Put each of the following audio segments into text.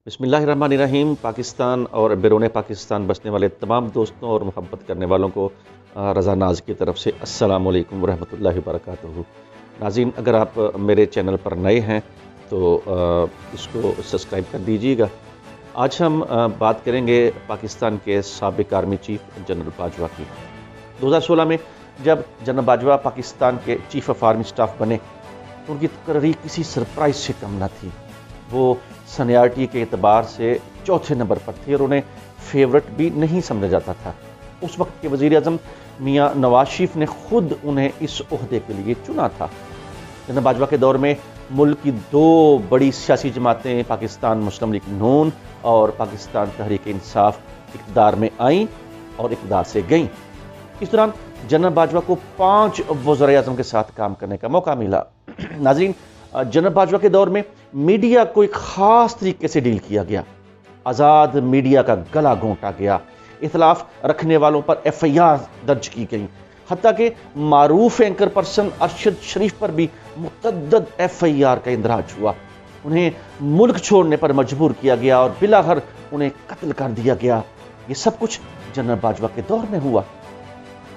बिस्मिल्लाहिर्रहमानिर्रहीम। पाकिस्तान और बैरून पाकिस्तान बसने वाले तमाम दोस्तों और मोहब्बत करने वालों को रज़ा नाज की तरफ से अस्सलाम वालेकुम वरहमतुल्लाहि वबरकातुहू। नाज़रीन, अगर आप मेरे चैनल पर नए हैं तो इसको सब्सक्राइब कर दीजिएगा। आज हम बात करेंगे पाकिस्तान के साबिक आर्मी चीफ जनरल बाजवा की। 2016 में जब जनरल बाजवा पाकिस्तान के चीफ ऑफ आर्मी स्टाफ बने तो उनकी तकरीर किसी सरप्राइज से कम न थी। वो सीनियरिटी के एतबार से चौथे नंबर पर थे और उन्हें फेवरेट भी नहीं समझा जाता था। उस वक्त के वज़ीर आज़म मियाँ नवाज शरीफ ने खुद उन्हें इस ओहदे के लिए चुना था। जनरल बाजवा के दौर में मुल्क की दो बड़ी सियासी जमातें पाकिस्तान मुस्लिम लीग नून और पाकिस्तान तहरीक इंसाफ इक़्तिदार में आईं और इक़्तिदार से गईं। इस दौरान जनरल बाजवा को 5 वज़ीर आज़म के साथ काम करने का मौका मिला। नाज़रीन, जनरल बाजवा के दौर में मीडिया को एक ख़ास तरीके से डील किया गया। आज़ाद मीडिया का गला घोंटा गया, इख्तिलाफ रखने वालों पर FIR दर्ज की गई, हत्ता कि मारूफ एंकर पर्सन अरशद शरीफ पर भी मुतअद्दिद FIR का इंदराज हुआ। उन्हें मुल्क छोड़ने पर मजबूर किया गया और बिलाखिर उन्हें कत्ल कर दिया गया। ये सब कुछ जनरल बाजवा के दौर में हुआ।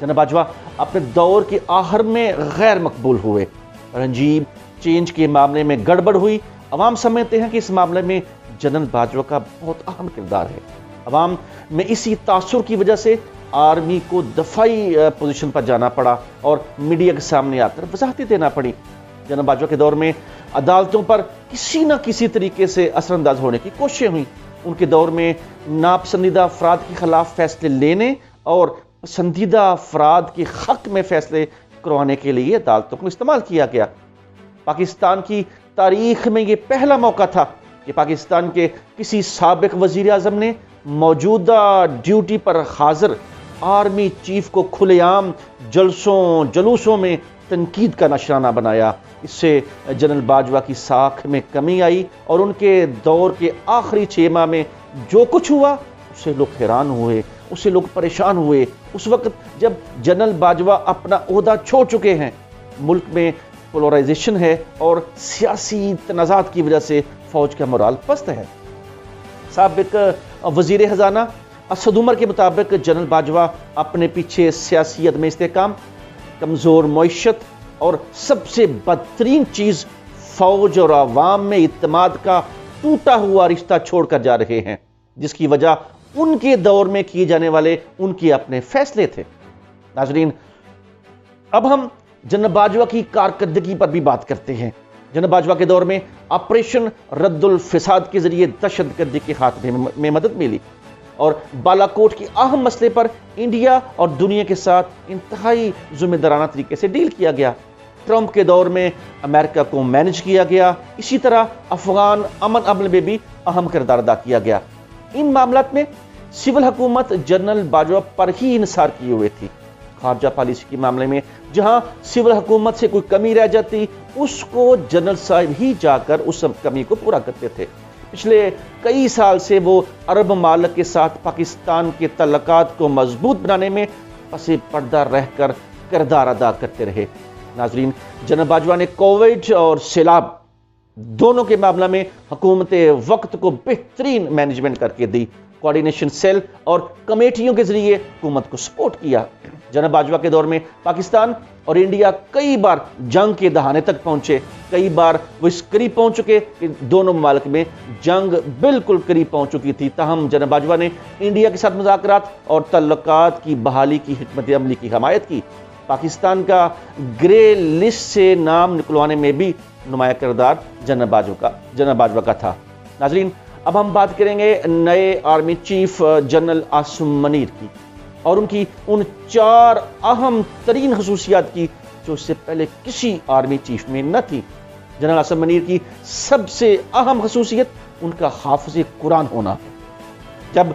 जनरल बाजवा अपने दौर के आखिर में गैर मकबूल हुए। रंजीब चेंज के मामले में गड़बड़ हुई। अवाम समझते हैं कि इस मामले में जनरल बाजवा का बहुत अहम किरदार है। अवाम में इसी तासुर की वजह से आर्मी को दफाई पोजीशन पर जाना पड़ा और मीडिया के सामने आकर वजाहतें देना पड़ी। जनरल बाजवा के दौर में अदालतों पर किसी न किसी तरीके से असरअंदाज होने की कोशिशें हुई। उनके दौर में नापसंदीदा अफराद के खिलाफ फैसले लेने और पसंदीदा अफराद के हक में फैसले करवाने के लिए अदालतों को इस्तेमाल किया गया। पाकिस्तान की तारीख में ये पहला मौका था कि पाकिस्तान के किसी साबिक वजीर आज़म ने मौजूदा ड्यूटी पर हाजिर आर्मी चीफ को खुलेआम जलसों जलूसों में तनकीद का नशराना बनाया। इससे जनरल बाजवा की साख में कमी आई और उनके दौर के आखिरी 6 माह में जो कुछ हुआ उससे लोग हैरान हुए, उससे लोग परेशान हुए। उस वक्त जब जनरल बाजवा अपना ओहदा छोड़ चुके हैं, मुल्क में पोलराइजेशन है और सियासी तनाज़ात की वजह से फौज का मोराल पस्त है। साबिक वजीर खजाना असद उमर के मुताबिक जनरल बाजवा अपने पीछे सियासी अदम इस्तेहकाम, कमज़ोर मईशत और सबसे बदतरीन चीज़ फौज और आवाम में इत्तेमाद का टूटा हुआ रिश्ता छोड़कर जा रहे हैं, जिसकी वजह उनके दौर में किए जाने वाले उनके अपने फैसले थे। नाज़रीन, अब हम जनरल बाजवा की कारकर्दगी पर भी बात करते हैं। जनरल बाजवा के दौर में ऑपरेशन रद्दुल फिसाद के जरिए दहशतगर्दी के खात्मे में मदद मिली और बालाकोट के अहम मसले पर इंडिया और दुनिया के साथ इंतहाई जिम्मेदाराना तरीके से डील किया गया। ट्रंप के दौर में अमेरिका को मैनेज किया गया। इसी तरह अफगान अमन में भी अहम किरदार अदा किया गया। इन मामलात में सिविल हुकूमत जनरल बाजवा पर ही इन्सार किए हुए थी। खारजा पॉलिसी के मामले में जहां सिविल हुकूमत से कोई कमी रह जाती, उसको जनरल साहब ही जाकर उस कमी को पूरा करते थे। पिछले कई साल से वो अरब ममालिक के साथ पाकिस्तान के तल्लुकात को मजबूत बनाने में पसे पर्दा रहकर किरदार अदा करते रहे। नाजरीन, जनरल बाजवा ने कोविड और सैलाब दोनों के मामला में हुकूमत वक्त को बेहतरीन मैनेजमेंट करके दी। कोऑर्डिनेशन सेल और कमेटियों के जरिए हुकूमत को सपोर्ट किया। जनरल बाजवा के दौर में पाकिस्तान और इंडिया कई बार जंग के दहाने तक पहुंचे। कई बार वो इस करीब पहुंच चुके कि दोनों ममालिक में जंग बिल्कुल करीब पहुंच चुकी थी। ताहम जनरल बाजवा ने इंडिया के साथ मुज़ाकरात और तल्लुकात की बहाली की हिकमत अमली की हमायत की। पाकिस्तान का ग्रे लिस्ट से नाम निकलवाने में भी नुमाया किरदार जनरल बाजवा का था। नाजरीन, अब हम बात करेंगे नए army chief general Asim Munir की और उनकी उन 4 अहम तरीन खसूसियात की जो इससे पहले किसी आर्मी चीफ में न थी। जनरल आसिम मनीर की सबसे अहम खसूसियत उनका हाफिज़ कुरान होना। जब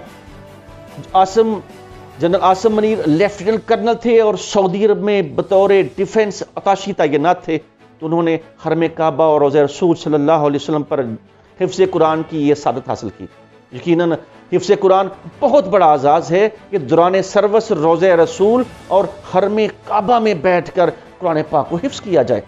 general Asim Munir lieutenant colonel थे और सऊदी अरब में बतौर डिफेंस अताशी तैनात थे, तो उन्होंने हरम काबा और रोज़े रसूल सल्लल्लाहु अलैहि वसल्लम पर हिफ्ज़ कुरान की ये सादत हासिल की। यकीनन हिफ्ज़ कुरान बहुत बड़ा आज़ाज़ है कि दौरान सर्वस रोज़े रसूल और हरम काबा में बैठकर कुरान पाक को हिफ्ज़ किया जाए।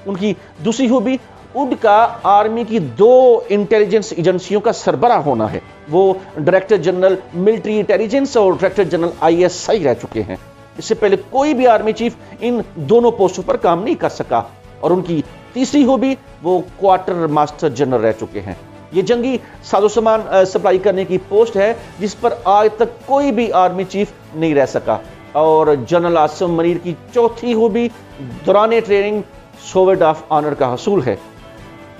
उनकी दूसरी खूबी उड का आर्मी की 2 इंटेलिजेंस एजेंसियों का सरबराह होना है। वो डायरेक्टर जनरल मिलिट्री इंटेलिजेंस और डायरेक्टर जनरल ISI रह चुके हैं। इससे पहले कोई भी आर्मी चीफ इन दोनों पोस्टों पर काम नहीं कर सका और उनकी तीसरी हॉबी वो क्वार्टर मास्टर जनरल रह चुके हैं। ये जंगी साजो सामान सप्लाई करने की पोस्ट है जिस पर आज तक कोई भी आर्मी चीफ नहीं रह सका। और जनरल आसिम मनीर की चौथी हॉबी दौरान ट्रेनिंग सोवर्ड ऑफ ऑनर का हसूल है।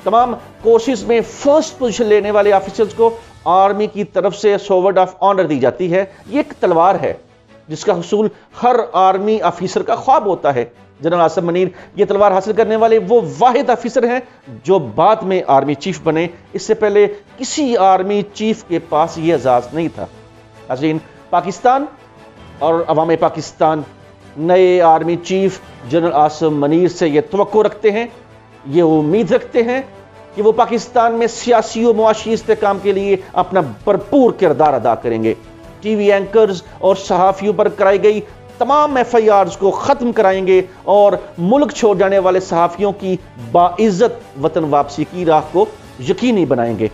तमाम कोर्सेज में फर्स्ट पोजीशन लेने वाले ऑफिसर्स को आर्मी की तरफ से सोवर्ड ऑफ ऑनर दी जाती है। ये एक तलवार है जिसका हसूल हर आर्मी ऑफिसर का ख्वाब होता है। जनरल आसिम मनीर ये तलवार हासिल करने वाले वो वाहिद ऑफिसर हैं जो बाद में आर्मी चीफ बने। इससे पहले किसी आर्मी चीफ के पास ये एजाज नहीं था। नाज़रीन, पाकिस्तान और अवाम पाकिस्तान नए army chief general Asim Munir से ये तवक्को रखते हैं, ये उम्मीद रखते हैं कि वो पाकिस्तान में सियासी और मुआशी इस्तेहकाम के लिए अपना भरपूर किरदार अदा करेंगे। टीवी एंकर्स और सहाफ़ियों पर कराई गई तमाम FIRs को ख़त्म कराएंगे और मुल्क छोड़ जाने वाले सहाफ़ियों की बाइज़्ज़त वतन वापसी की राह को यकीनी बनाएंगे।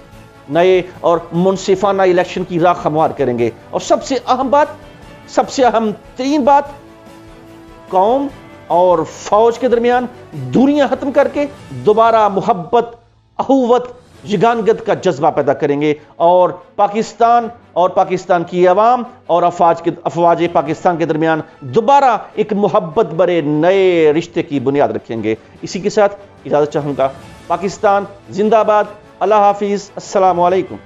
नए और मुनसिफाना इलेक्शन की राह हमवार करेंगे और सबसे अहम बात, सबसे अहम तरीन बात, कौम और फौज के दरमियान दूरियां खत्म करके दोबारा मोहब्बत, अखुवत, यगानगत का जज्बा पैदा करेंगे और पाकिस्तान की अवाम और अफवाज पाकिस्तान के दरमियान दोबारा एक मोहब्बत भरे नए रिश्ते की बुनियाद रखेंगे। इसी के साथ इजाज़त चाहूँगा। पाकिस्तान जिंदाबाद। अल्लाह हाफिज़। अस्सलामु अलैकुम।